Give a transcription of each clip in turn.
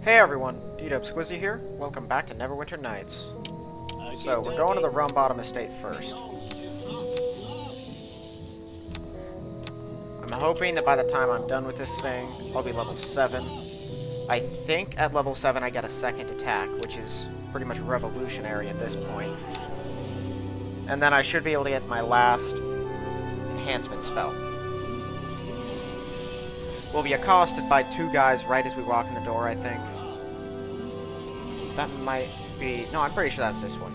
Hey everyone, D-Dub Squizzy here. Welcome back to Neverwinter Nights. So, we're going to the Rum Bottom Estate first. I'm hoping that by the time I'm done with this thing, I'll be level 7. I think at level 7 I get a second attack, which is pretty much revolutionary at this point. And then I should be able to get my last enhancement spell. We'll be accosted by two guys right as we walk in the door, I think. That might be... No, I'm pretty sure that's this one.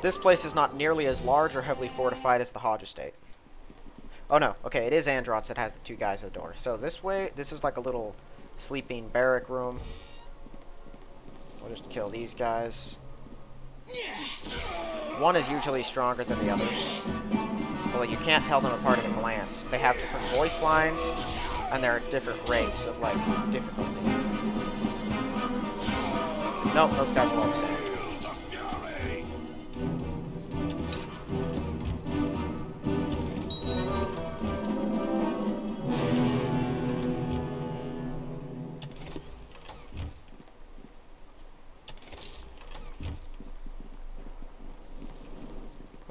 This place is not nearly as large or heavily fortified as the Hodge Estate. Oh no, okay, it is Androts that has the two guys at the door. So this way, this is like a little sleeping barrack room. We'll just kill these guys. One is usually stronger than the others. Well, you can't tell them apart at a glance. They have different voice lines, and they're at different rates of, like, difficulty. Nope, those guys are all the same.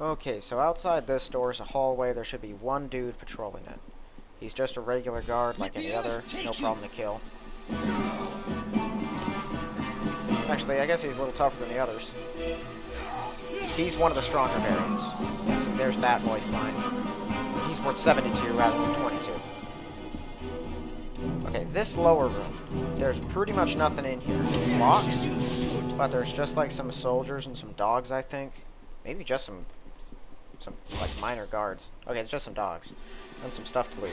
Okay, so outside this door is a hallway. There should be one dude patrolling it. He's just a regular guard like any other. No problem to kill. Actually, I guess he's a little tougher than the others. He's one of the stronger variants. Yes, there's that voice line. He's worth 72 rather than 22. Okay, this lower room. There's pretty much nothing in here. It's locked, but there's just like some soldiers and some dogs, I think. Maybe just some like minor guards. Okay, it's just some dogs and some stuff to loot.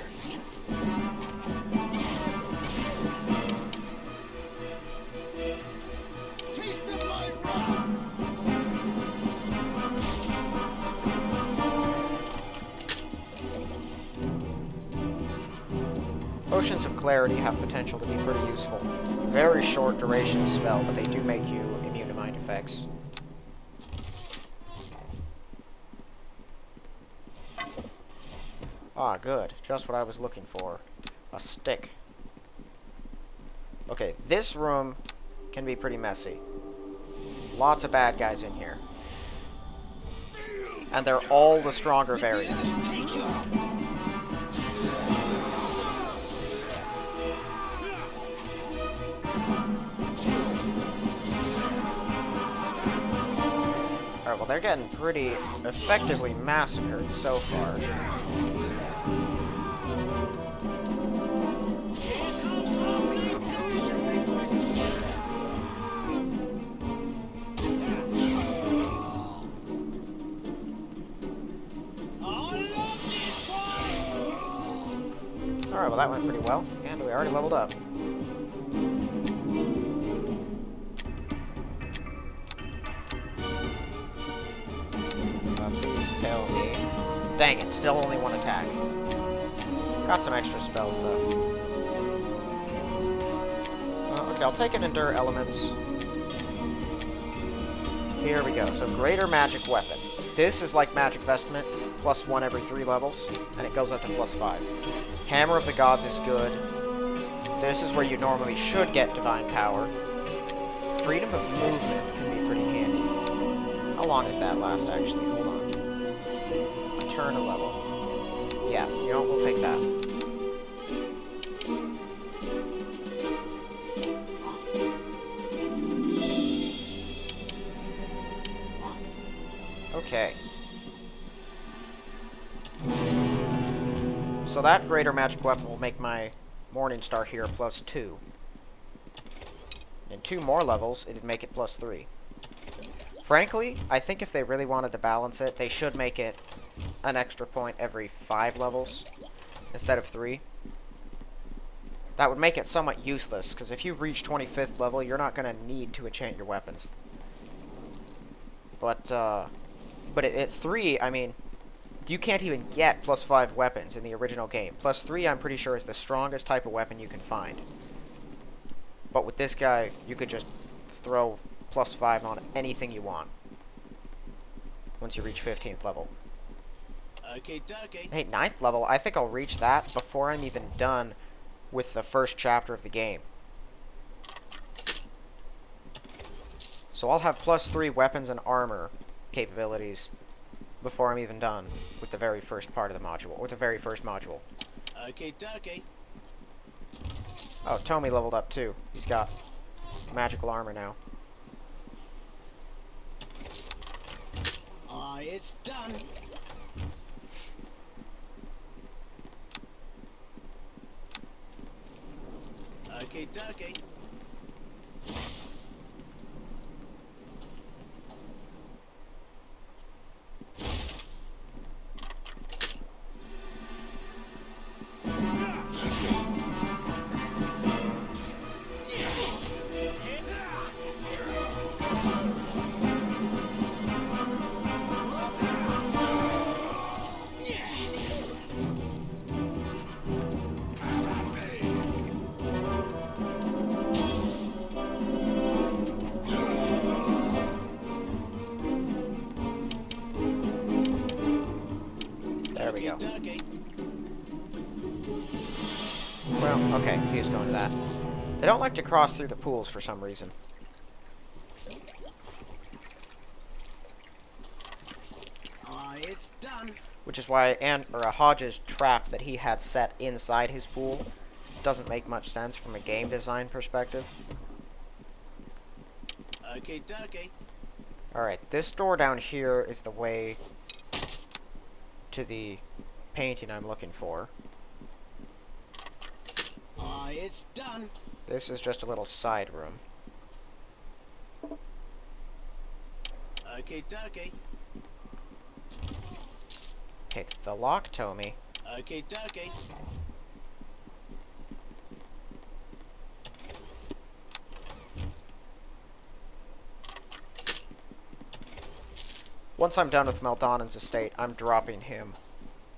Taste of my wrath. Potions of Clarity have potential to be pretty useful. Very short duration spell, but they do make you immune to mind effects. Ah, good. Just what I was looking for. A stick. Okay, this room can be pretty messy. Lots of bad guys in here. And they're all the stronger variant. Alright, well they're getting pretty effectively massacred so far. Alright, well that went pretty well, and we already leveled up. Please tell me. Dang it, still only one attack. Got some extra spells though. Okay, I'll take an Endure Elements. Here we go, so Greater Magic Weapon. This is like Magic Vestment, +1 every 3 levels, and it goes up to +5. Hammer of the Gods is good. This is where you normally should get Divine Power. Freedom of Movement can be pretty handy. How long does that last, actually? Hold on. A turn a level. Yeah, you know, we'll take that. Okay. So that Greater Magic Weapon will make my Morningstar here +2. In 2 more levels, it'd make it +3. Frankly, I think if they really wanted to balance it, they should make it an extra point every 5 levels instead of 3. That would make it somewhat useless, because if you reach 25th level, you're not going to need to enchant your weapons. But at 3, I mean, you can't even get +5 weapons in the original game. +3, I'm pretty sure, is the strongest type of weapon you can find. But with this guy, you could just throw +5 on anything you want. once you reach 15th level. Okay, dokie. Hey, 9th level, I think I'll reach that before I'm even done with the first chapter of the game. So I'll have +3 weapons and armor capabilities before I'm even done with the very first part of the module, or the very first module. Okay, dokie. Oh, Tommy leveled up too. He's got magical armor now. It's done. Okay, dokie. There we go. Dokie. Well, okay, he's going to that. They don't like to cross through the pools for some reason. It's done. Which is why Hodge's trap that he had set inside his pool doesn't make much sense from a game design perspective. Okay, dokie. Alright, this door down here is the way to the painting I'm looking for. It's done. This is just a little side room. Okay, dokie. Pick the lock, Tommy. Okay, dokie. Once I'm done with Meldanen's estate, I'm dropping him.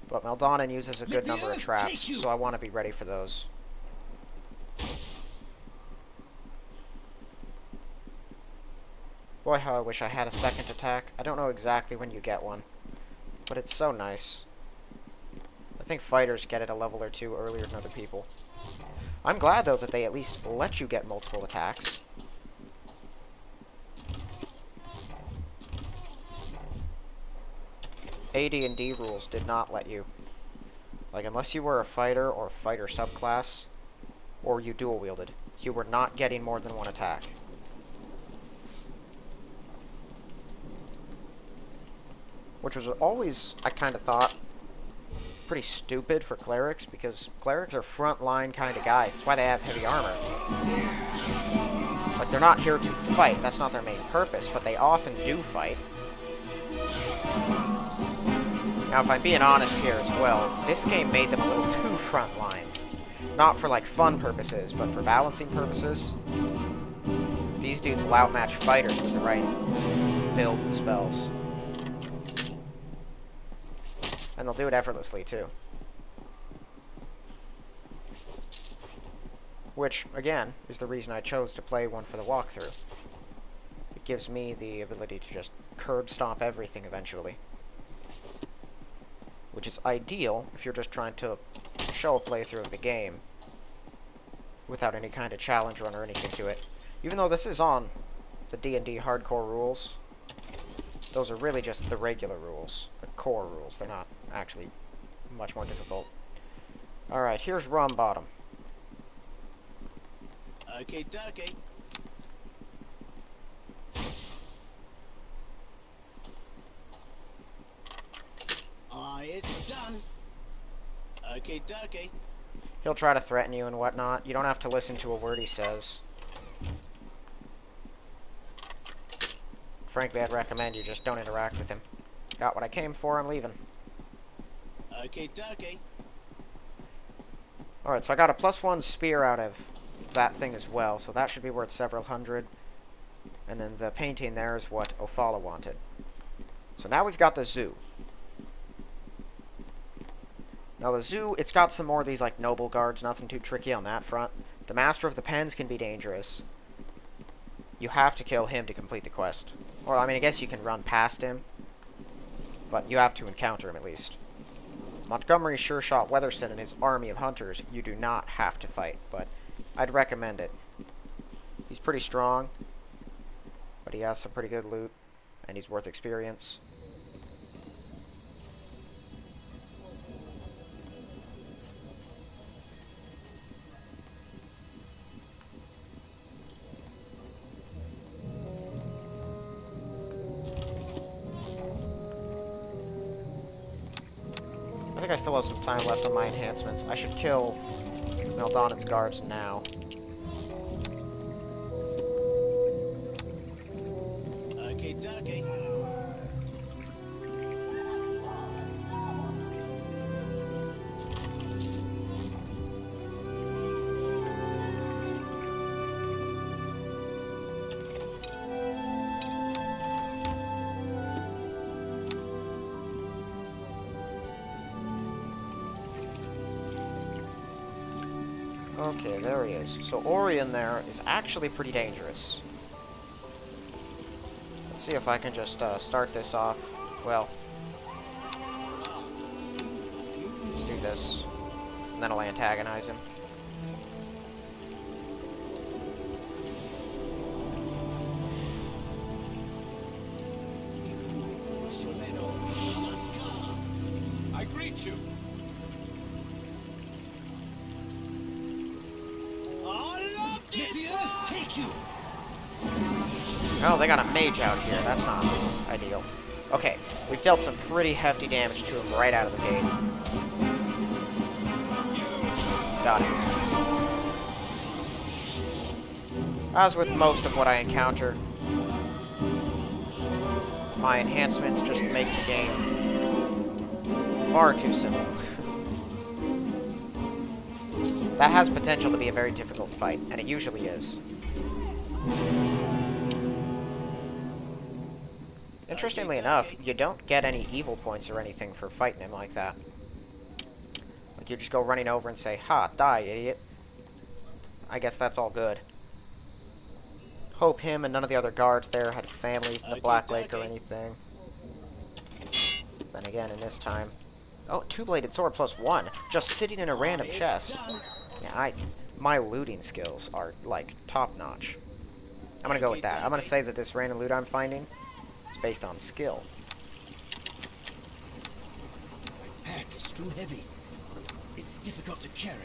But Meldanen uses a good number of traps, so I want to be ready for those. Boy, how I wish I had a second attack. I don't know exactly when you get one, but it's so nice. I think fighters get it a level or two earlier than other people. I'm glad, though, that they at least let you get multiple attacks. AD&D rules did not let you. Like, unless you were a fighter or fighter subclass, or you dual-wielded, you were not getting more than one attack. Which was always, I kind of thought, pretty stupid for clerics, because clerics are front-line kind of guys. That's why they have heavy armor. Like, they're not here to fight. That's not their main purpose, but they often do fight. Now, if I'm being honest here as well, this game made them a little too front lines. Not for, like, fun purposes, but for balancing purposes. These dudes will outmatch fighters with the right build and spells. And they'll do it effortlessly, too. Which, again, is the reason I chose to play one for the walkthrough. It gives me the ability to just curb stomp everything eventually. Which is ideal if you're just trying to show a playthrough of the game without any kind of challenge run or anything to it. Even though this is on the D&D hardcore rules, those are really just the regular rules, the core rules. They're not actually much more difficult. Alright, here's Rum Bottom. Okay, dokie. It's done. Okay, dokie. He'll try to threaten you and whatnot. You don't have to listen to a word he says. Frankly, I'd recommend you just don't interact with him. Got what I came for, I'm leaving. Okay, dokie. Alright, so I got a +1 spear out of that thing as well, so that should be worth several hundred. And then the painting there is what Ophala wanted. So now we've got the zoo. Now the zoo, it's got some more of these like noble guards, nothing too tricky on that front. The Master of the Pens can be dangerous. You have to kill him to complete the quest. Or, I mean, I guess you can run past him. But you have to encounter him at least. Montgomery sure shot Weatherson and his army of hunters you do not have to fight, but I'd recommend it. He's pretty strong, but he has some pretty good loot, and he's worth experience. I think I still have some time left on my enhancements. I should kill Meldanen's guards now. Okay, dokie. Okay, there he is. So Orion there is actually pretty dangerous. Let's see if I can just start this off. Well, let's do this, and then I'll antagonize him. I greet you. Let the earth take you! Oh, they got a mage out here. That's not ideal. Okay, we've dealt some pretty hefty damage to him right out of the gate. Got him. As with most of what I encounter, my enhancements just make the game far too simple. That has potential to be a very difficult fight, and it usually is. Interestingly enough, you don't get any evil points or anything for fighting him like that. Like, you just go running over and say, "Ha, die, idiot." I guess that's all good. Hope him and none of the other guards there had families in the Black Lake or anything. Then again, in this time... Oh, two-bladed sword +1, just sitting in a random chest. Yeah, my looting skills are, like, top-notch. I'm gonna go with that. I'm gonna say that this random loot I'm finding is based on skill. My pack is too heavy. It's difficult to carry.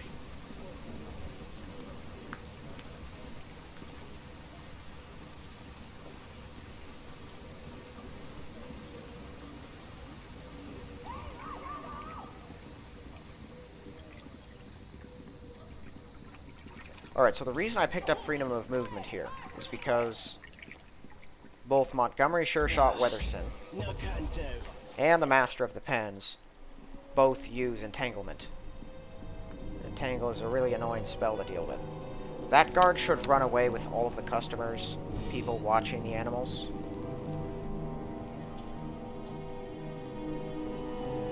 Alright, so the reason I picked up freedom of movement here is because both Montgomery sure shot Weatherson No canto. and the Master of the Pens both use Entanglement. Entangle is a really annoying spell to deal with. That guard should run away with all of the customers, people watching the animals.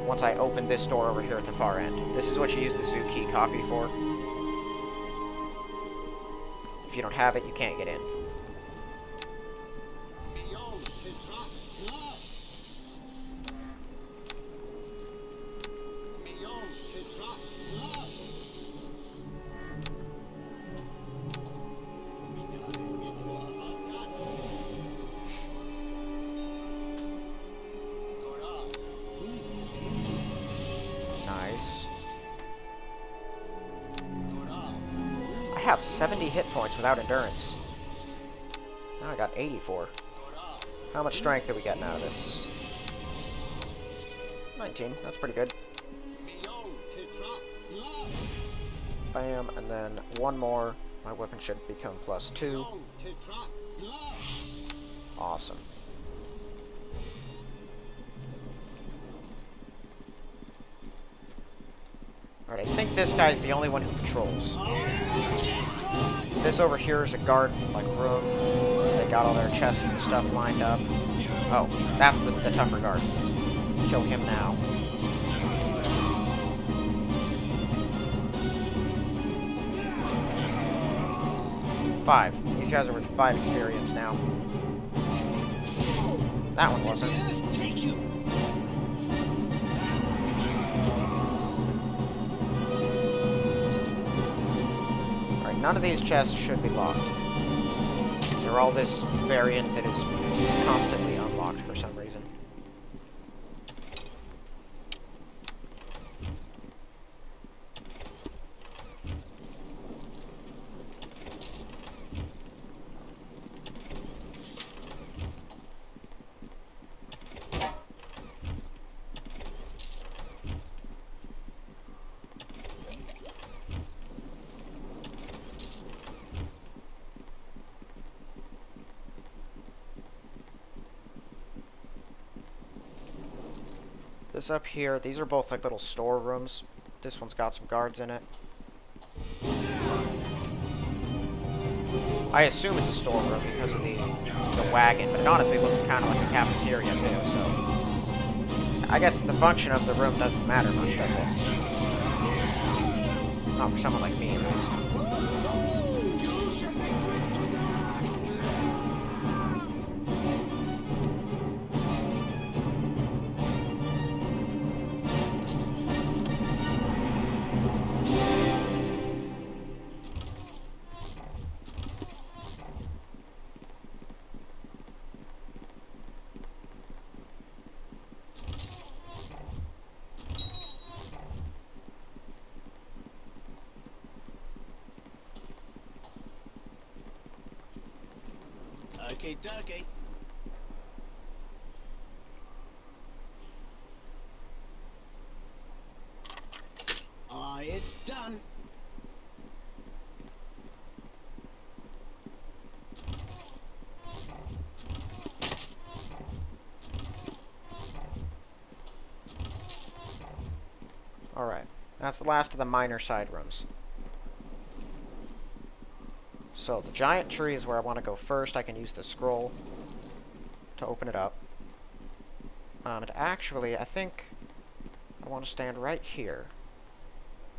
Once I open this door over here at the far end. This is what you use the zoo key copy for. If you don't have it, you can't get in. Nice. I have 70 hit points without endurance. Now I got 84. How much strength are we getting out of this? 19. That's pretty good. Bam, and then one more. My weapon should become +2. Awesome. Alright, I think this guy's the only one who patrols. This over here is a guard, like, room. They got all their chests and stuff lined up. Oh, that's the tougher guard. Kill him now. Five. These guys are worth 5 experience now. That one wasn't. none of these chests should be locked. They're all this variant that is constantly unlocked for some reason. This up here, these are both like little storerooms. This one's got some guards in it. I assume it's a storeroom because of the wagon, but it honestly looks kind of like a cafeteria too, so... I guess the function of the room doesn't matter much, does it? Not for someone like me, at least. Okay, dokie. It's done. Alright, that's the last of the minor side rooms. So, the giant tree is where I want to go first. I can use the scroll to open it up. And actually, I think I want to stand right here.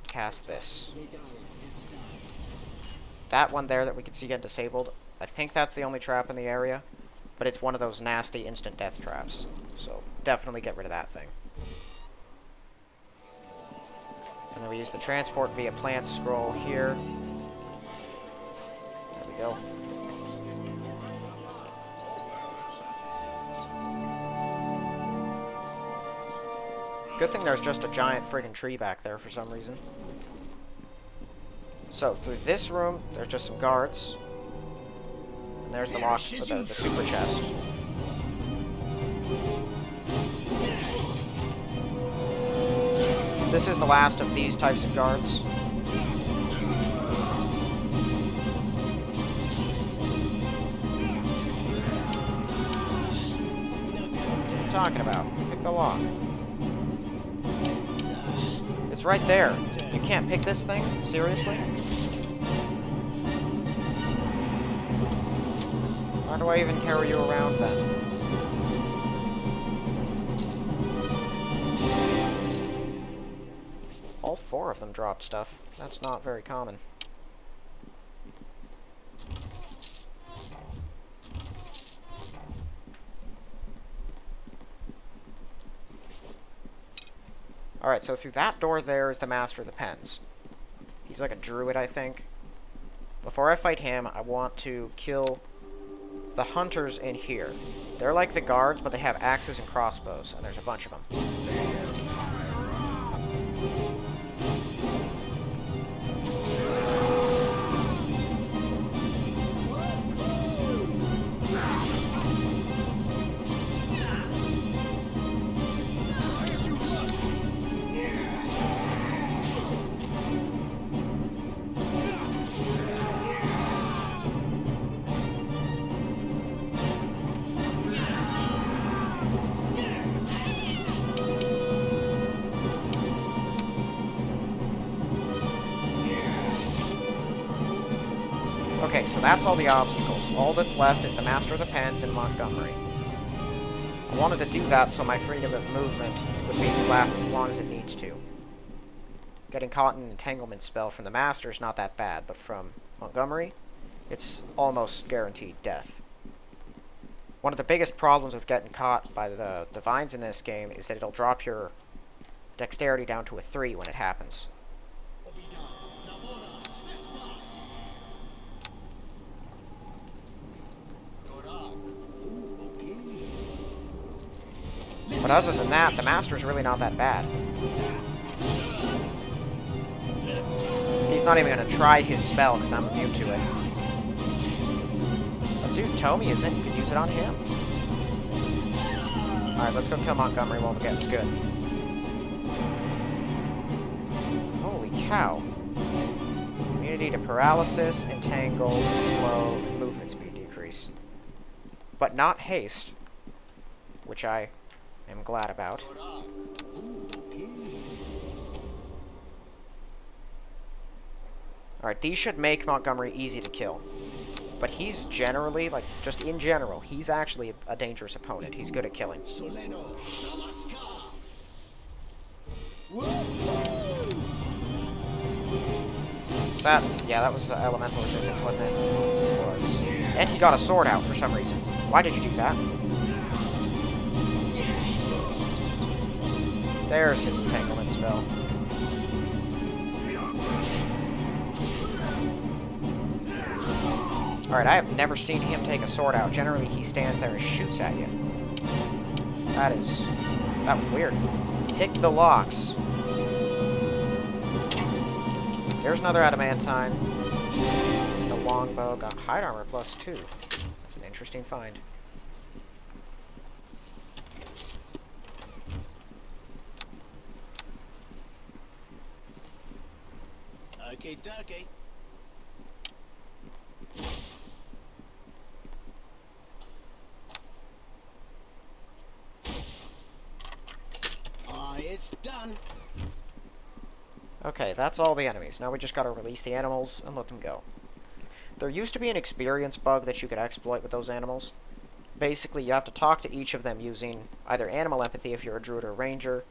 Cast this. That one there that we can see get disabled, I think that's the only trap in the area, but it's one of those nasty instant death traps. So, definitely get rid of that thing. And then we use the transport via plant scroll here. There we go. Good thing there's just a giant friggin' tree back there for some reason. So, through this room, there's just some guards. And there's the lock, the super chest. This is the last of these types of guards. What are you talking about? Pick the lock. It's right there. You can't pick this thing? Seriously? Why do I even carry you around then? All four of them dropped stuff. That's not very common. Alright, so through that door there is the Master of the Pens. He's like a druid, I think. Before I fight him, I want to kill the hunters in here. They're like the guards, but they have axes and crossbows, and there's a bunch of them. Okay, so that's all the obstacles. All that's left is the Master of the Pens in Montgomery. I wanted to do that so my freedom of movement would maybe last as long as it needs to. Getting caught in an entanglement spell from the Master is not that bad, but from Montgomery, it's almost guaranteed death. One of the biggest problems with getting caught by the vines in this game is that it'll drop your dexterity down to a 3 when it happens. But other than that, the Master's really not that bad. He's not even going to try his spell because I'm immune to it. But dude, Tommy isn't. You could use it on him. Alright, let's go kill Montgomery while the game's good. Holy cow. Immunity to paralysis, entangle, slow, movement speed decrease. But not haste, which I am glad about. Alright, these should make Montgomery easy to kill. But he's generally, like, just in general, he's actually a dangerous opponent. He's good at killing. That was elemental resistance, wasn't it? It was. And he got a sword out for some reason. Why did you do that? There's his entanglement spell. Alright, I have never seen him take a sword out. Generally, he stands there and shoots at you. That was weird. Pick the locks. There's another adamantine. The longbow got hide armor +2. That's an interesting find. Okay, dokie. It's done. Okay, that's all the enemies. Now we just gotta release the animals and let them go. There used to be an experience bug that you could exploit with those animals. Basically, you have to talk to each of them using either animal empathy if you're a druid or ranger,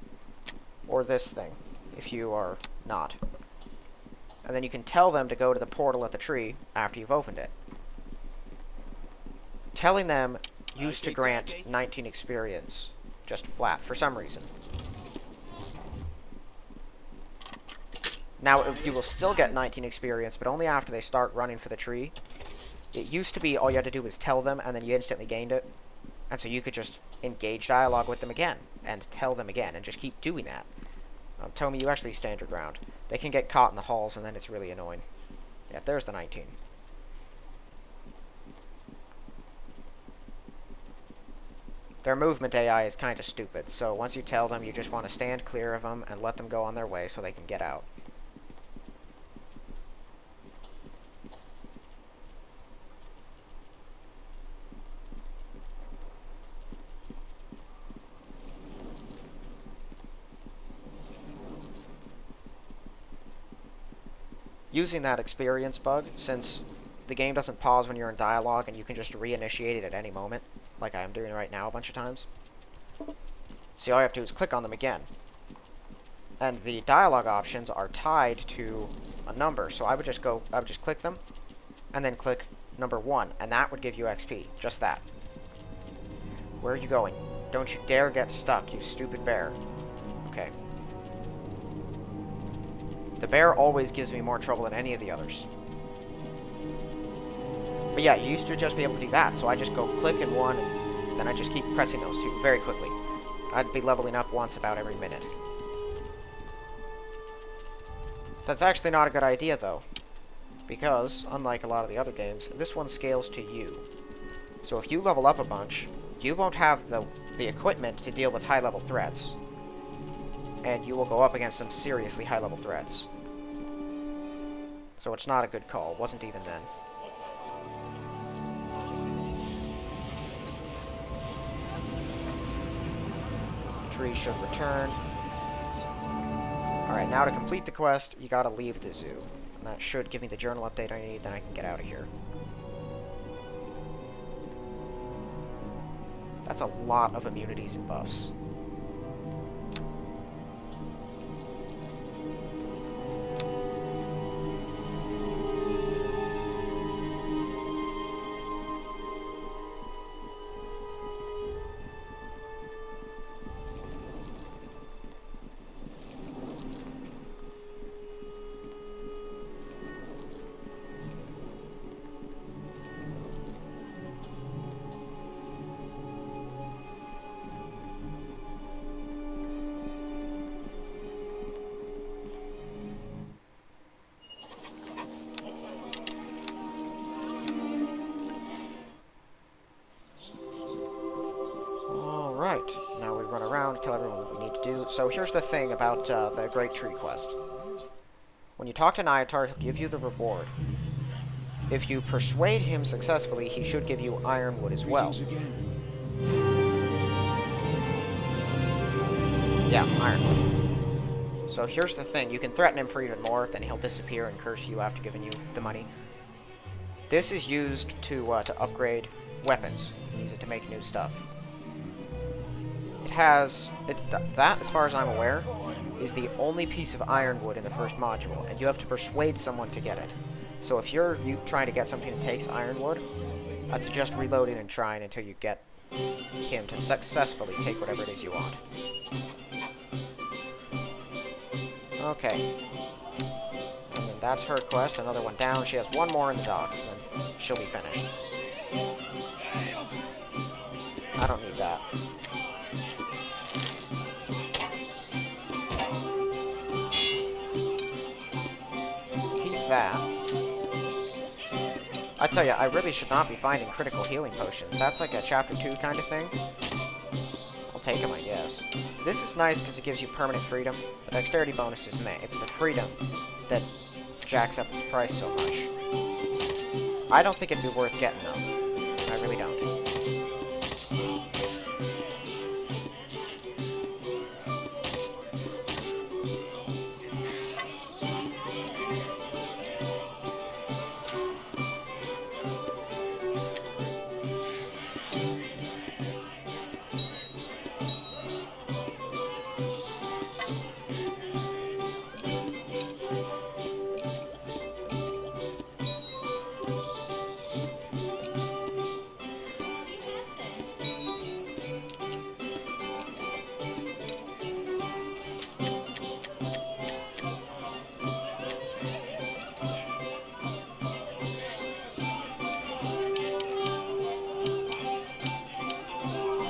or this thing if you are not. And then you can tell them to go to the portal at the tree after you've opened it. Telling them used to grant 19 experience, just flat, for some reason. Now, you will still get 19 experience, but only after they start running for the tree. It used to be all you had to do was tell them, and then you instantly gained it. And so you could just engage dialogue with them again, and tell them again, and just keep doing that. Tommy, you actually stand your ground. They can get caught in the halls, and then it's really annoying. Yeah, there's the 19. Their movement AI is kind of stupid, so once you tell them, you just want to stand clear of them and let them go on their way so they can get out. Using that experience bug, since the game doesn't pause when you're in dialogue and you can just reinitiate it at any moment, like I am doing right now a bunch of times. See, all you have to do is click on them again. And the dialogue options are tied to a number, so I would just click them, and then click number 1, and that would give you XP, just that. Where are you going? Don't you dare get stuck, you stupid bear. Okay. The bear always gives me more trouble than any of the others. But yeah, you used to just be able to do that, so I just go click in one, and then I just keep pressing those two very quickly. I'd be leveling up once about every minute. That's actually not a good idea, though, because, unlike a lot of the other games, this one scales to you. So if you level up a bunch, you won't have the equipment to deal with high-level threats, and you will go up against some seriously high-level threats. So it's not a good call. Wasn't even then. The tree should return. Alright, now to complete the quest, you gotta leave the zoo. And that should give me the journal update I need, then I can get out of here. That's a lot of immunities and buffs. we run around, tell everyone what we need to do. So here's the thing about the Great Tree Quest. When you talk to Nyatar, he'll give you the reward. If you persuade him successfully, he should give you ironwood as well. Yeah, ironwood. So here's the thing. You can threaten him for even more, then he'll disappear and curse you after giving you the money. This is used to upgrade weapons. You can use it to make new stuff. It has... that, as far as I'm aware, is the only piece of ironwood in the first module, and you have to persuade someone to get it. So if you're trying to get something that takes ironwood, I'd suggest reloading and trying until you get him to successfully take whatever it is you want. Okay. And then that's her quest, another one down. She has one more in the docks, and then she'll be finished. I don't need that. Keep that. I tell you, I really should not be finding critical healing potions. That's like a chapter 2 kind of thing. I'll take them, I guess. This is nice because it gives you permanent freedom. The dexterity bonus is meh. It's the freedom that jacks up its price so much. I don't think it'd be worth getting, though. I really don't.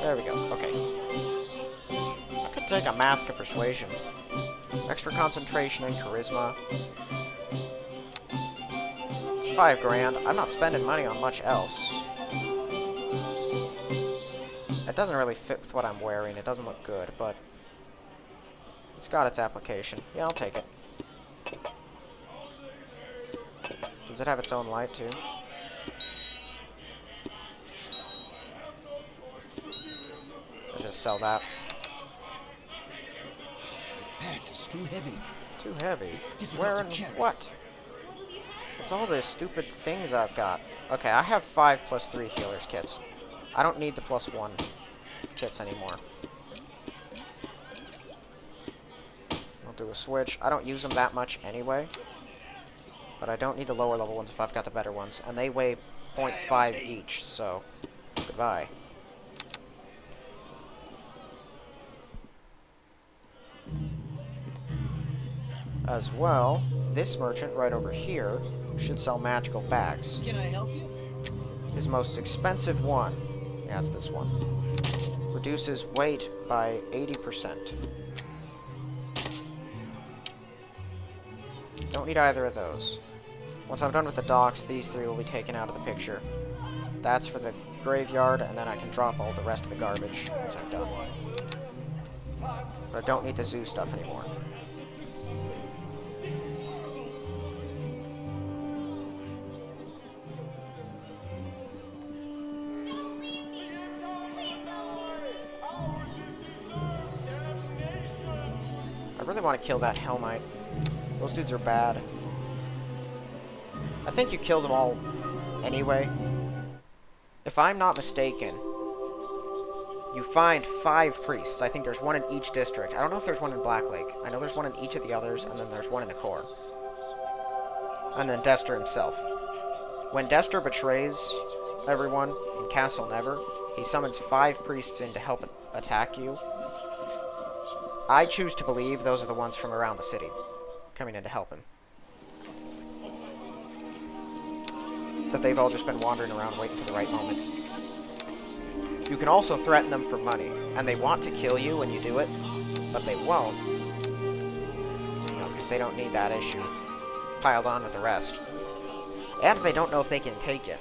There we go, okay. I could take a Mask of Persuasion. Extra concentration and charisma. It's 5 grand. I'm not spending money on much else. It doesn't really fit with what I'm wearing. It doesn't look good, but it's got its application. Yeah, I'll take it. Does it have its own light, too? I'll just sell that. The pack is too heavy. Too heavy? It's difficult Where to and carry. what? It's all the stupid things I've got. Okay, I have 5 plus 3 healers kits. I don't need the plus 1 kits anymore. I'll do a switch. I don't use them that much anyway. But I don't need the lower level ones if I've got the better ones. And they weigh 0.5 each, so goodbye. As well, this merchant right over here should sell magical bags. Can I help you? His most expensive one, yeah, it's this one, reduces weight by 80%. Don't need either of those. Once I'm done with the docks, these 3 will be taken out of the picture. That's for the graveyard, and then I can drop all the rest of the garbage once I'm done. But I don't need the zoo stuff anymore. I really want to kill that Hell Knight. Those dudes are bad. I think you kill them all anyway. If I'm not mistaken, you find 5 priests. I think there's one in each district. I don't know if there's one in Black Lake. I know there's one in each of the others, and then there's one in the core. And then Dester himself. When Dester betrays everyone in Castle Never, he summons 5 priests in to help attack you. I choose to believe those are the ones from around the city, coming in to help him. That they've all just been wandering around waiting for the right moment. You can also threaten them for money, and they want to kill you when you do it, but they won't. You know, because they don't need that issue piled on with the rest. And they don't know if they can take it.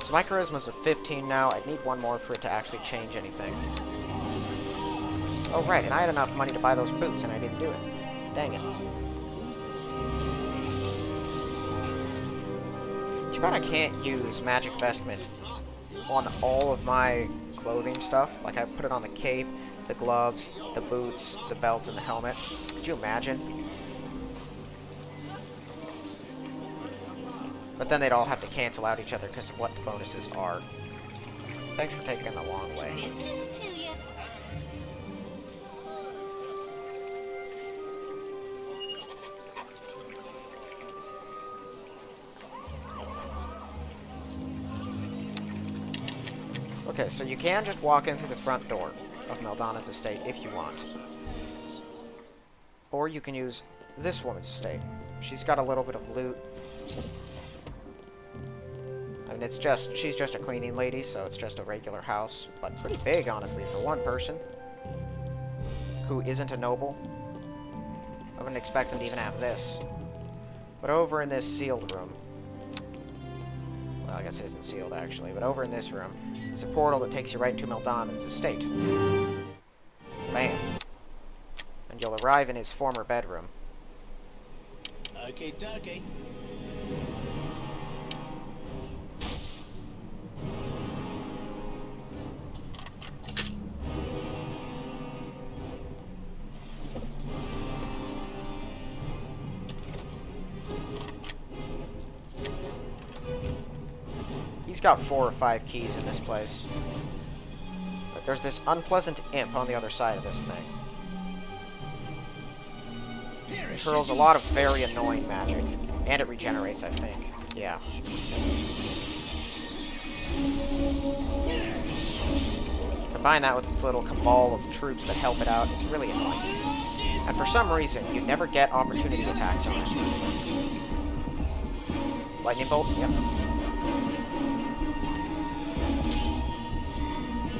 So my charisma's at 15 now. I'd need one more for it to actually change anything. Oh, right, and I had enough money to buy those boots, and I didn't do it. Dang it. Too bad I can't use magic vestment on all of my clothing stuff. Like, I put it on the cape, the gloves, the boots, the belt, and the helmet. Could you imagine? But then they'd all have to cancel out each other because of what the bonuses are. Thanks for taking it the long way. Business to you. Okay, so you can just walk in through the front door of Meldanen's estate if you want. Or you can use this woman's estate. She's got a little bit of loot. I mean, she's just a cleaning lady, so it's just a regular house. But pretty big, honestly, for one person who isn't a noble. I wouldn't expect them to even have this. But over in this sealed room... Well, I guess it isn't sealed, actually. But over in this room, there's a portal that takes you right into Meldanen's estate. Bam. And you'll arrive in his former bedroom. Okay, dokie. He's got 4 or 5 keys in this place. But there's this unpleasant imp on the other side of this thing. It hurls a lot of very annoying magic. And it regenerates, I think. Yeah. Combine that with this little cabal of troops that help it out, it's really annoying. And for some reason, you never get opportunity attacks on it. Lightning bolt? Yep.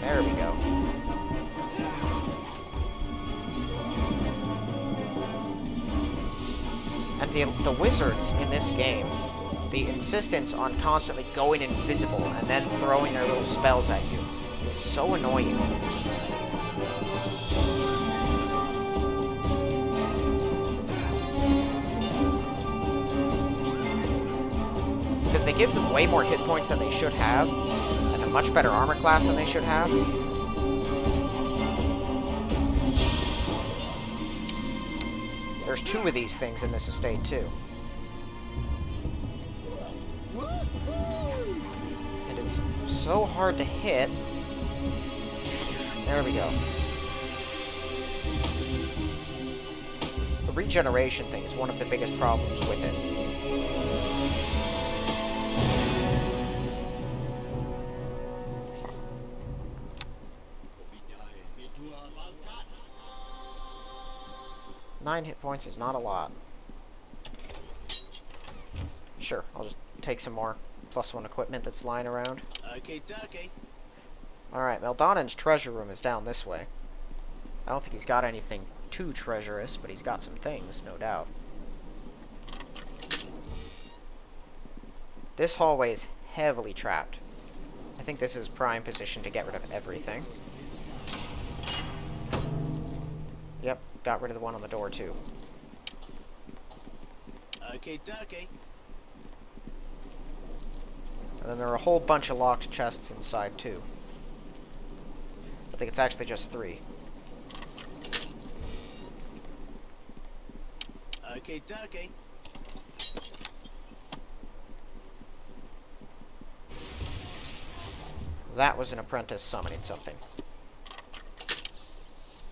There we go. And the wizards in this game, the insistence on constantly going invisible and then throwing their little spells at you is so annoying. Because they give them way more hit points than they should have, and a much better armor class than they should have. There's 2 of these things in this estate, too. And it's so hard to hit. There we go. The regeneration thing is one of the biggest problems with it. Nine hit points is not a lot. Sure, I'll just take some more +1 equipment that's lying around. Okay, dokie. Alright, Meldanen's treasure room is down this way. I don't think he's got anything too treacherous, but he's got some things, no doubt. This hallway is heavily trapped. I think this is prime position to get rid of everything. Yep, got rid of the one on the door, too. Okay, dokie. And then there are a whole bunch of locked chests inside, too. I think it's actually just 3. Okay, dokie. That was an apprentice summoning something.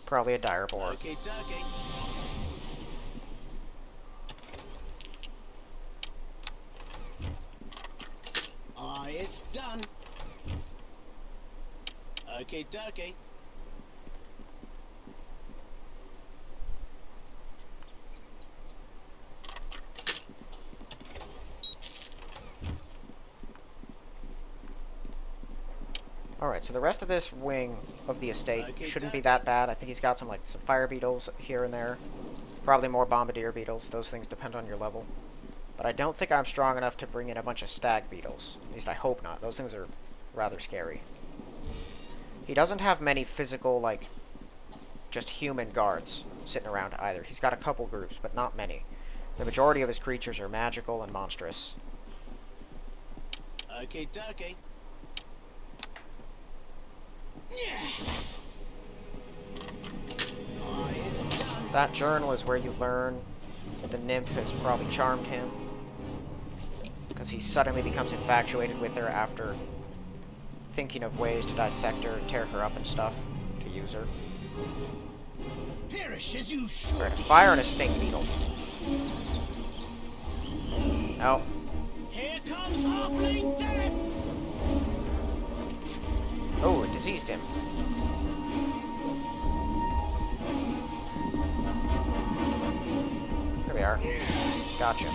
Probably a dire boar. Okay, dokie. It's done. Okay, dokie. Alright, so the rest of this wing of the estate Okay, shouldn't be that bad. I think he's got some fire beetles here and there. Probably more bombardier beetles. Those things depend on your level. But I don't think I'm strong enough to bring in a bunch of stag beetles. At least I hope not. Those things are rather scary. He doesn't have many physical, like, just human guards sitting around either. He's got a couple groups, but not many. The majority of his creatures are magical and monstrous. Okay, dokie. That journal is where you learn that the nymph has probably charmed him, because he suddenly becomes infatuated with her after thinking of ways to dissect her and tear her up and stuff to use her. Perish as you should. We're gonna fire and a stink beetle. Oh. Here comes Halfling Death. Oh, it diseased him. There we are. Gotcha.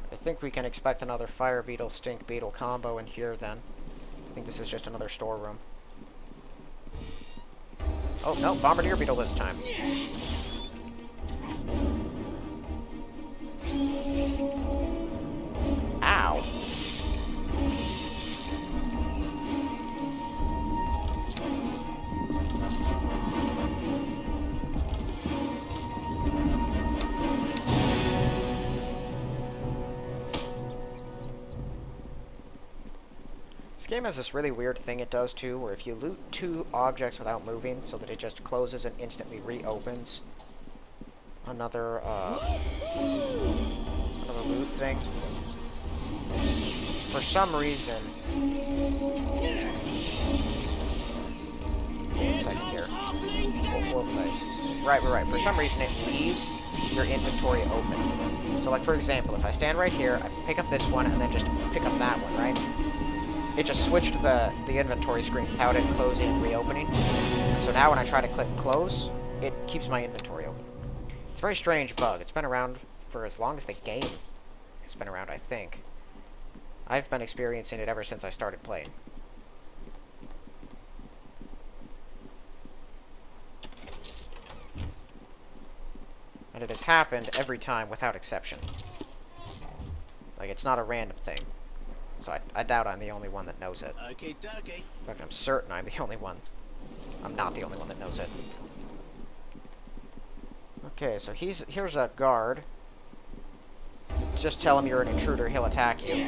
I think we can expect another fire beetle, stink beetle combo in here then. I think this is just another storeroom. Oh, no, bombardier beetle this time. Ow. This game has this really weird thing it does too, where if you loot 2 objects without moving, so that it just closes and instantly reopens another loot thing. For some reason, one second here. What was I? Right. For some reason, it leaves your inventory open. So, like for example, if I stand right here, I pick up this one, and then just pick up that one, right? It just switched the inventory screen without it closing and reopening. And so now when I try to click close, it keeps my inventory open. It's a very strange bug. It's been around for as long as the game has been around, I think. I've been experiencing it ever since I started playing. And it has happened every time without exception. Like, it's not a random thing. So I doubt I'm the only one that knows it. Okay, dokie. In fact, I'm certain I'm the only one. I'm not the only one that knows it. Okay, so here's a guard. Just tell him you're an intruder, he'll attack you.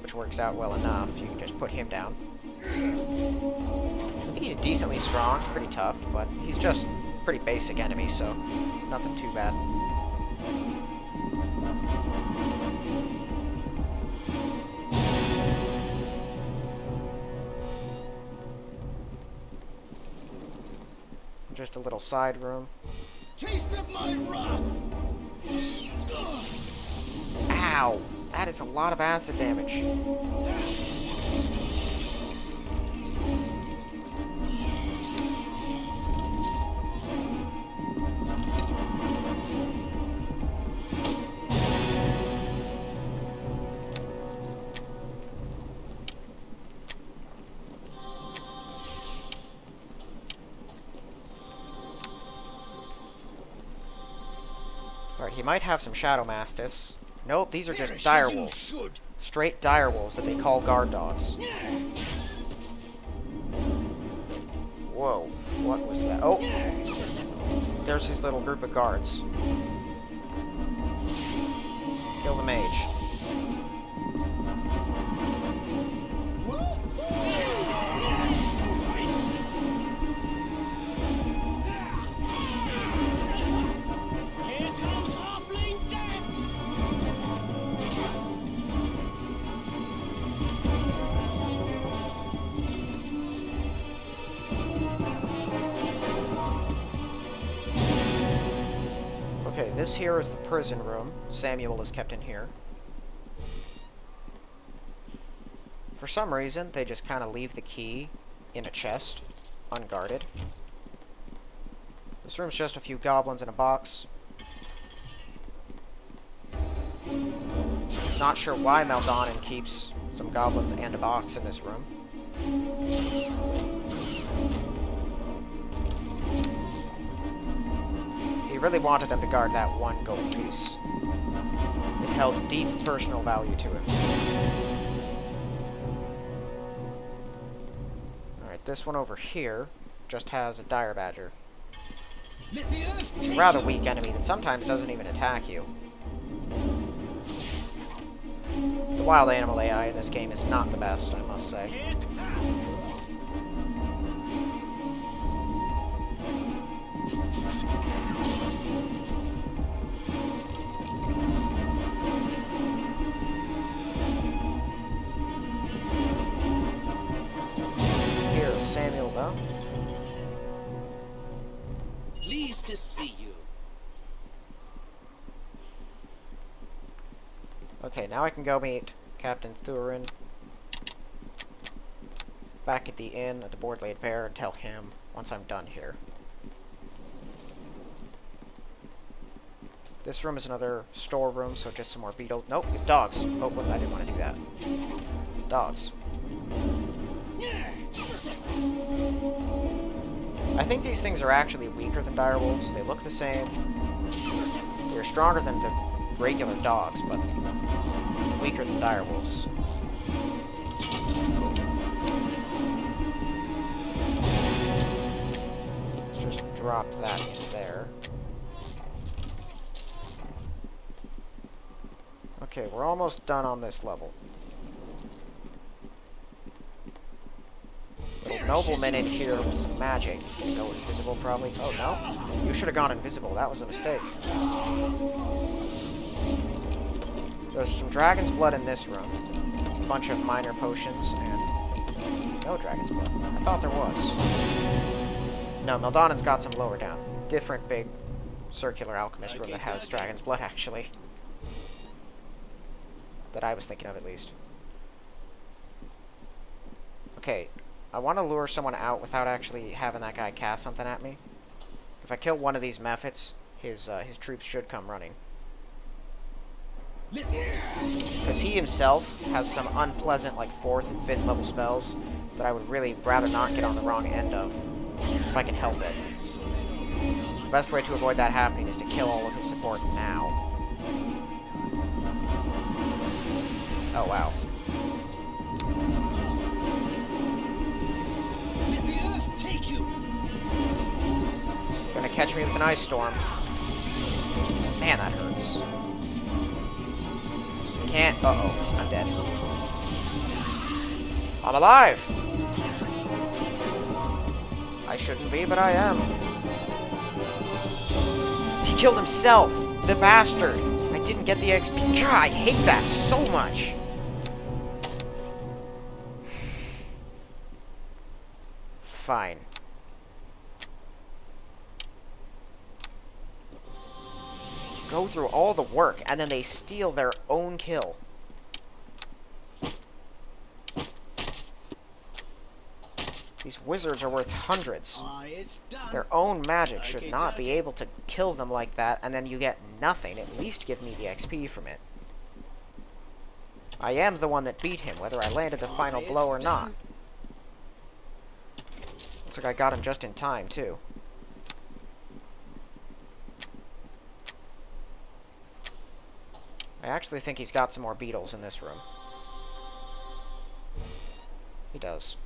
Which works out well enough. You can just put him down. I think he's decently strong, pretty tough, but he's just pretty basic enemy, so nothing too bad. Just a little side room. Taste of my wrath. Ow! That is a lot of acid damage. Alright, he might have some shadow mastiffs. Nope, these are just direwolves. Straight direwolves that they call guard dogs. Whoa, what was that? Oh! There's his little group of guards. Kill the mage. Okay, this here is the prison room. Samuel is kept in here. For some reason, they just kind of leave the key in a chest, unguarded. This room's just a few goblins in a box. Not sure why Meldanen keeps some goblins and a box in this room. He really wanted them to guard that one gold piece. It held deep personal value to him. Alright, this one over here just has a dire badger. It's a rather weak enemy that sometimes doesn't even attack you. The wild animal AI in this game is not the best, I must say. Here's Samuel, though. Pleased to see you. Okay, now I can go meet Captain Thurin back at the inn at the Board-Laid Bear and tell him once I'm done here. This room is another storeroom, so just some more beetles. Nope, dogs. Oh, wait, I didn't want to do that. Dogs. I think these things are actually weaker than direwolves. They look the same. They're stronger than the regular dogs, but weaker than direwolves. Let's just drop that in there. Okay, we're almost done on this level. Little nobleman in here with some magic. He's gonna go invisible, probably. Oh, no. You should have gone invisible. That was a mistake. There's some dragon's blood in this room. A bunch of minor potions, and no dragon's blood. I thought there was. No, Meldanen's got some lower down. Different big circular alchemist room that has dragon's blood, actually. That I was thinking of, at least. Okay, I want to lure someone out without actually having that guy cast something at me. If I kill one of these mephits, his troops should come running. Because he himself has some unpleasant, like, 4th and 5th level spells that I would really rather not get on the wrong end of, if I can help it. The best way to avoid that happening is to kill all of his support now. Oh, wow. Let the earth take you. It's gonna catch me with an ice storm. Man, that hurts. Can't. Uh-oh. I'm dead. I'm alive! I shouldn't be, but I am. He killed himself! The bastard! I didn't get the XP. God, I hate that so much! Fine. Go through all the work, and then they steal their own kill. These wizards are worth hundreds. Their own magic should not be able to kill them like that, and then you get nothing. At least give me the XP from it. I am the one that beat him, whether I landed the final blow or not. Looks like I got him just in time, too. I actually think he's got some more beetles in this room. He does.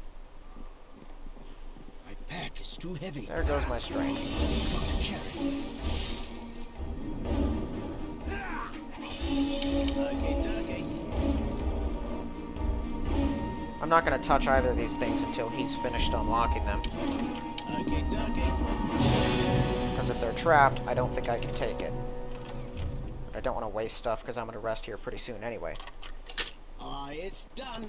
My pack is too heavy. There goes my strength. I'm not going to touch either of these things until he's finished unlocking them. Because if they're trapped, I don't think I can take it. But I don't want to waste stuff because I'm going to rest here pretty soon anyway. It's done.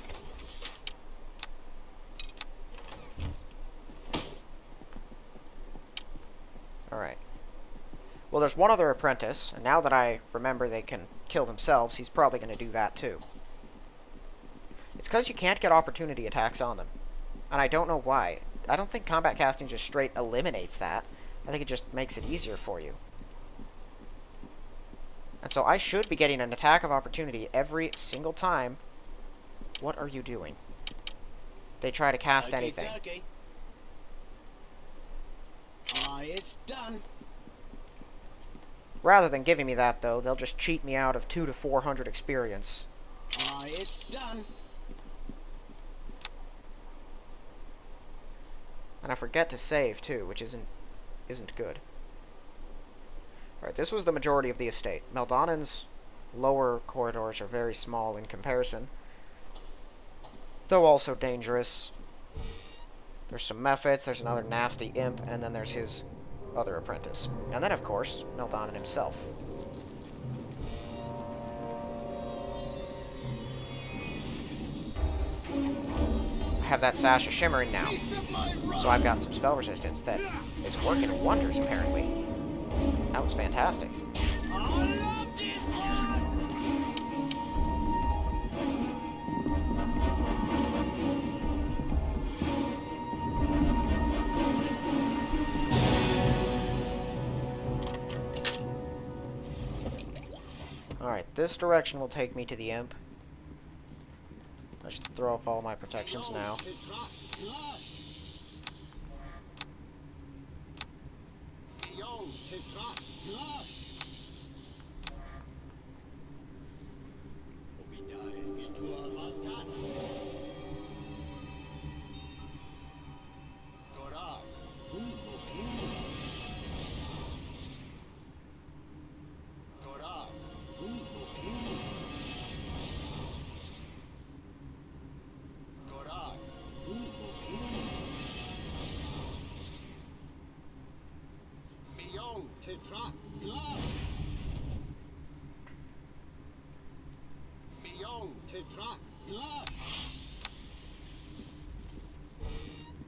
Alright. Well, there's one other apprentice, and now that I remember they can kill themselves, he's probably going to do that too. It's because you can't get opportunity attacks on them. And I don't know why. I don't think combat casting just straight eliminates that. I think it just makes it easier for you. And so I should be getting an attack of opportunity every single time. What are you doing? They try to cast anything. Dokie. It's done. Rather than giving me that, though, they'll just cheat me out of 200 to 400 experience. It's done. And I forget to save, too, which isn't good. Alright, this was the majority of the estate. Meldanen's lower corridors are very small in comparison, though also dangerous. There's some mephits, there's another nasty imp, and then there's his other apprentice. And then, of course, Meldanen himself. I have that Sash of Shimmering now, so I've got some spell resistance that is working wonders, apparently. That was fantastic. Alright, this direction will take me to the imp. I should throw up all my protections now.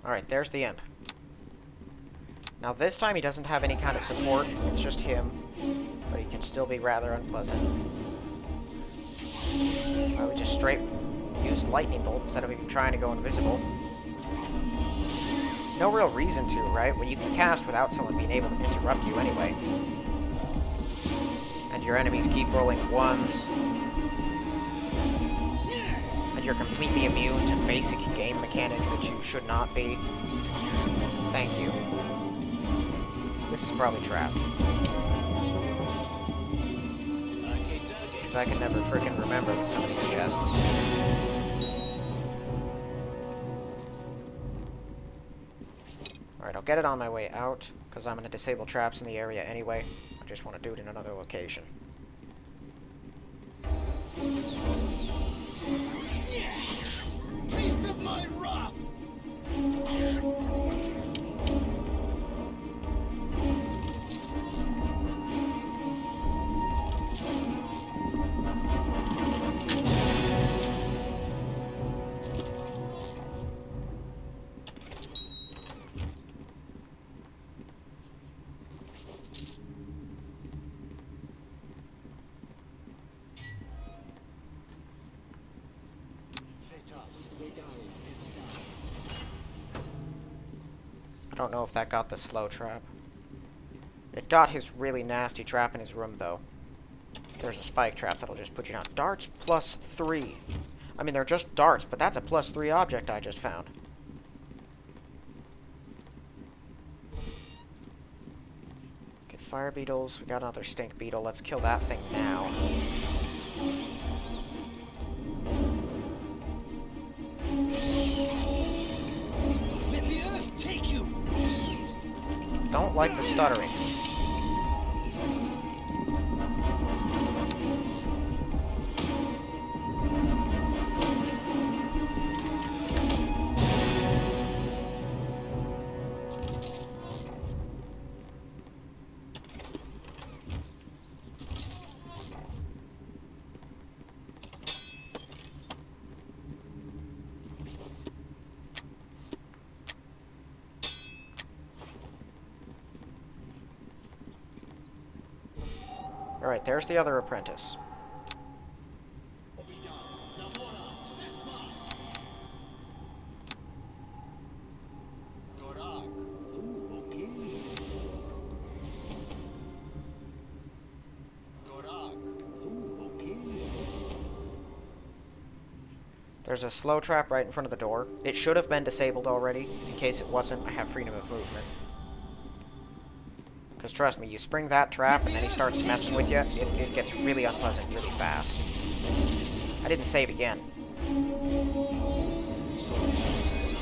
Alright, there's the imp. Now this time he doesn't have any kind of support, it's just him, but he can still be rather unpleasant. I would just straight use lightning bolt instead of even trying to go invisible. No real reason to, right? When you can cast without someone being able to interrupt you anyway. And your enemies keep rolling ones. And you're completely immune to basic game mechanics that you should not be. Thank you. This is probably trapped. Because I can never freaking remember with some of these chests. Alright, I'll get it on my way out, because I'm going to disable traps in the area anyway. I just want to do it in another location. Taste of my wrath! I don't know if that got the slow trap. It got his really nasty trap in his room, though. There's a spike trap that'll just put you down. Darts +3. I mean, they're just darts, but that's a +3 object I just found. Get fire beetles. We got another stink beetle. Let's kill that thing now. Let the earth take you. Don't like the stuttering. Alright, there's the other apprentice. There's a slow trap right in front of the door. It should have been disabled already. In case it wasn't, I have freedom of movement. Because trust me, you spring that trap and then he starts messing with you, it gets really unpleasant really fast. I didn't save again.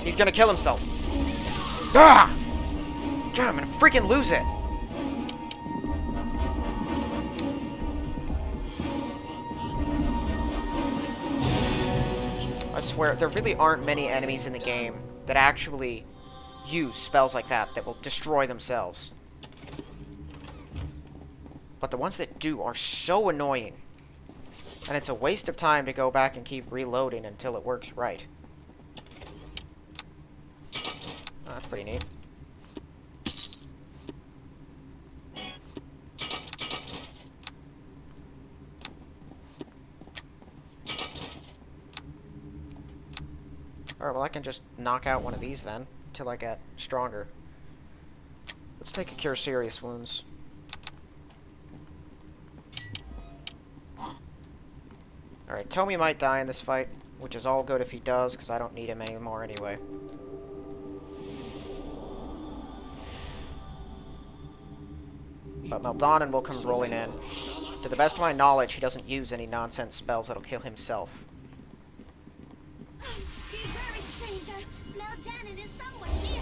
He's gonna kill himself. Ah! God, I'm gonna freaking lose it. I swear, there really aren't many enemies in the game that actually use spells like that will destroy themselves. But the ones that do are so annoying. And it's a waste of time to go back and keep reloading until it works right. Oh, that's pretty neat. Alright, well I can just knock out one of these then, until I get stronger. Let's take a Cure Serious Wounds. Alright, Tommy might die in this fight, which is all good if he does, because I don't need him anymore anyway. But Meldanen will come rolling in. To the best of my knowledge, he doesn't use any nonsense spells that'll kill himself. Beware, stranger. Meldanen is somewhere near.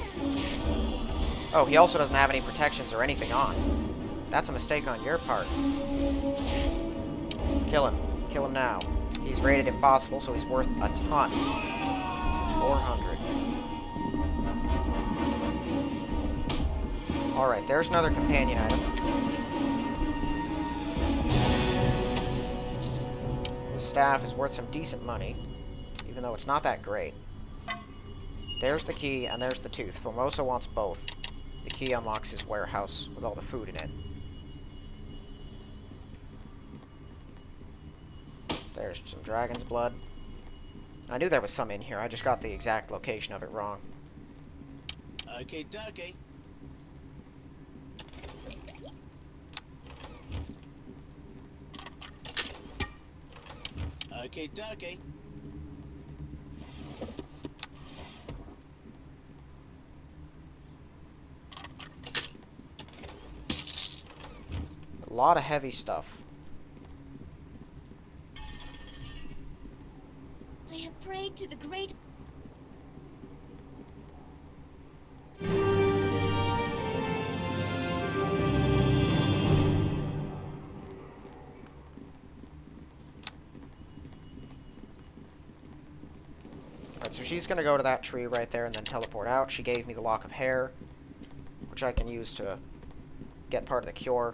Oh, he also doesn't have any protections or anything on. That's a mistake on your part. Kill him. Kill him now. He's rated impossible, so he's worth a ton. 400. Alright, there's another companion item. This staff is worth some decent money, even though it's not that great. There's the key, and there's the tooth. Formosa wants both. The key unlocks his warehouse with all the food in it. There's some dragon's blood. I knew there was some in here, I just got the exact location of it wrong. Okay, dokie. Okay, dokie. A lot of heavy stuff. I have prayed to the great. Alright, so she's gonna go to that tree right there and then teleport out. She gave me the lock of hair, which I can use to get part of the cure.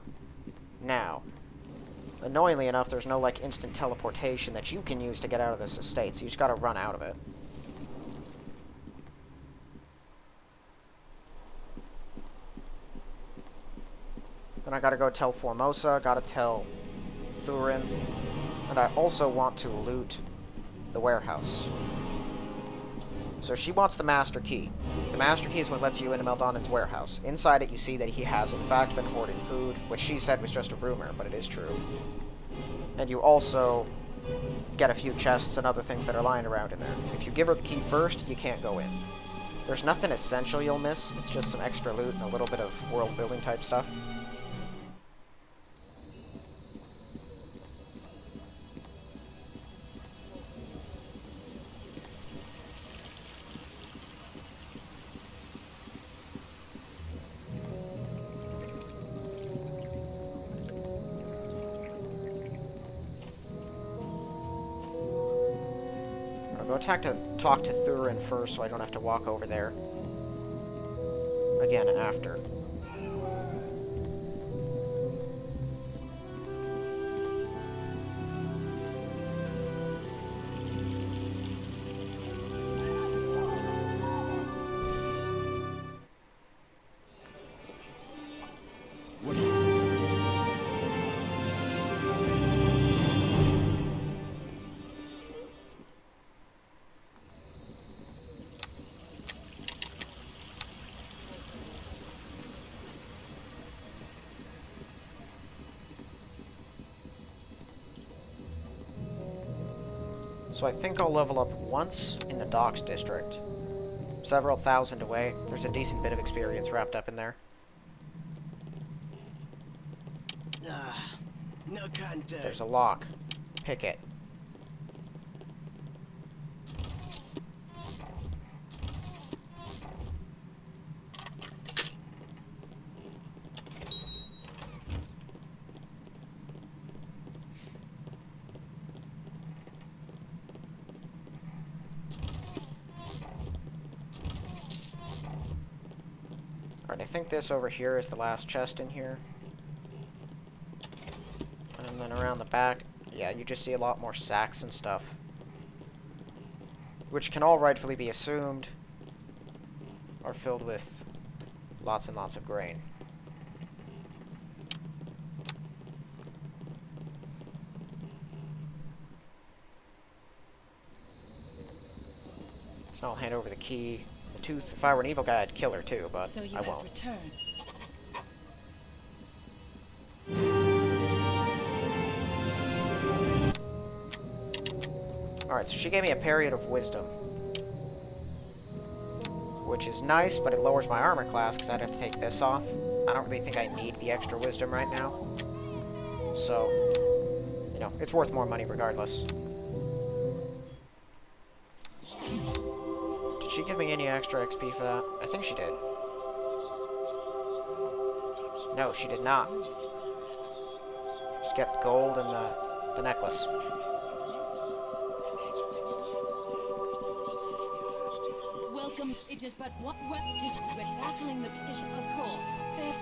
Now, annoyingly enough, there's no, like, instant teleportation that you can use to get out of this estate, so you just gotta run out of it. Then I gotta go tell Formosa, gotta tell Thurin, and I also want to loot the warehouse. So she wants the master key. The master key is what lets you into Meldanen's warehouse. Inside it, you see that he has, in fact, been hoarding food, which she said was just a rumor, but it is true. And you also get a few chests and other things that are lying around in there. If you give her the key first, you can't go in. There's nothing essential you'll miss. It's just some extra loot and a little bit of world-building type stuff. I'll go talk to Thurin first so I don't have to walk over there again after. What do you want? So I think I'll level up once in the docks district. Several thousand away. There's a decent bit of experience wrapped up in there. Ah, no can do. There's a lock. Pick it. Alright, I think this over here is the last chest in here. And then around the back, yeah, you just see a lot more sacks and stuff. Which can all rightfully be assumed are filled with lots and lots of grain. So I'll hand over the key. The tooth. If I were an evil guy, I'd kill her too, but So you I have won't. returned. Alright, so she gave me a period of wisdom. Which is nice, but it lowers my armor class because I'd have to take this off. I don't really think I need the extra wisdom right now. So, you know, it's worth more money regardless. Did she give me any extra XP for that? I think she did. No, she did not. Just get gold and the necklace. Welcome. It is but what it is battling the is of course. Fair.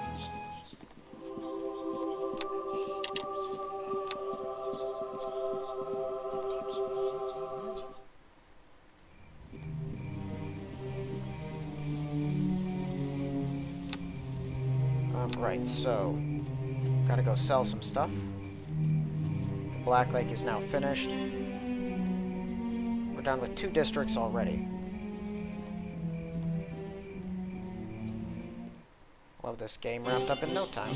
Right, so gotta go sell some stuff. The Black Lake is now finished. We're done with 2 districts already. Love this game wrapped up in no time.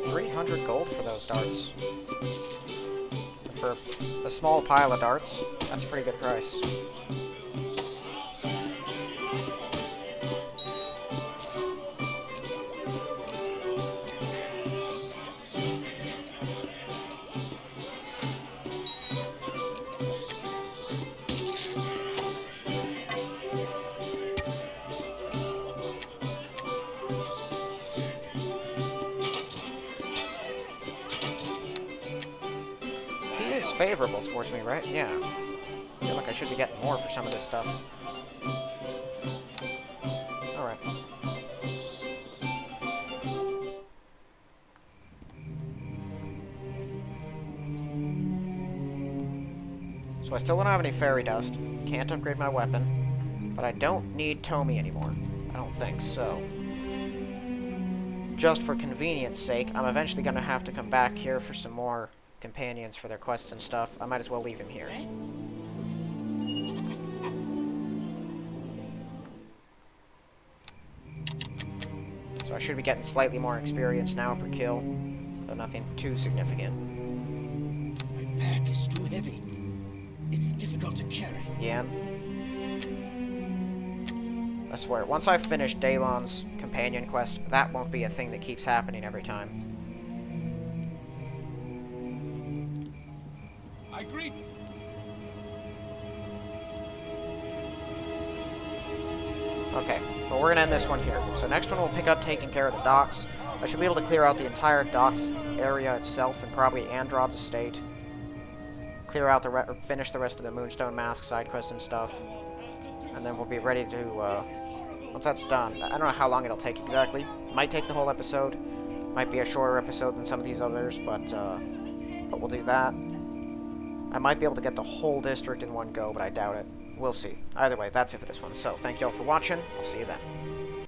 $300 for those darts. For a small pile of darts, that's a pretty good price. Favorable towards me, right? Yeah. I feel like I should be getting more for some of this stuff. Alright. So I still don't have any fairy dust. Can't upgrade my weapon. But I don't need Tomy anymore. I don't think so. Just for convenience sake, I'm eventually going to have to come back here for some more companions for their quests and stuff. I might as well leave him here. So I should be getting slightly more experience now per kill, though nothing too significant. My pack is too heavy. It's difficult to carry. Yeah. I swear, once I finish Daylon's companion quest, that won't be a thing that keeps happening every time. I agree. Okay, well we're gonna end this one here. So next one we'll pick up taking care of the docks. I should be able to clear out the entire docks area itself and probably Androd's estate. Clear out finish the rest of the Moonstone Mask side quest and stuff. and then we'll be ready to, once that's done, I don't know how long it'll take exactly. Might take the whole episode. Might be a shorter episode than some of these others, but we'll do that. I might be able to get the whole district in one go, but I doubt it. We'll see. Either way, that's it for this one. So, thank you all for watching. I'll see you then.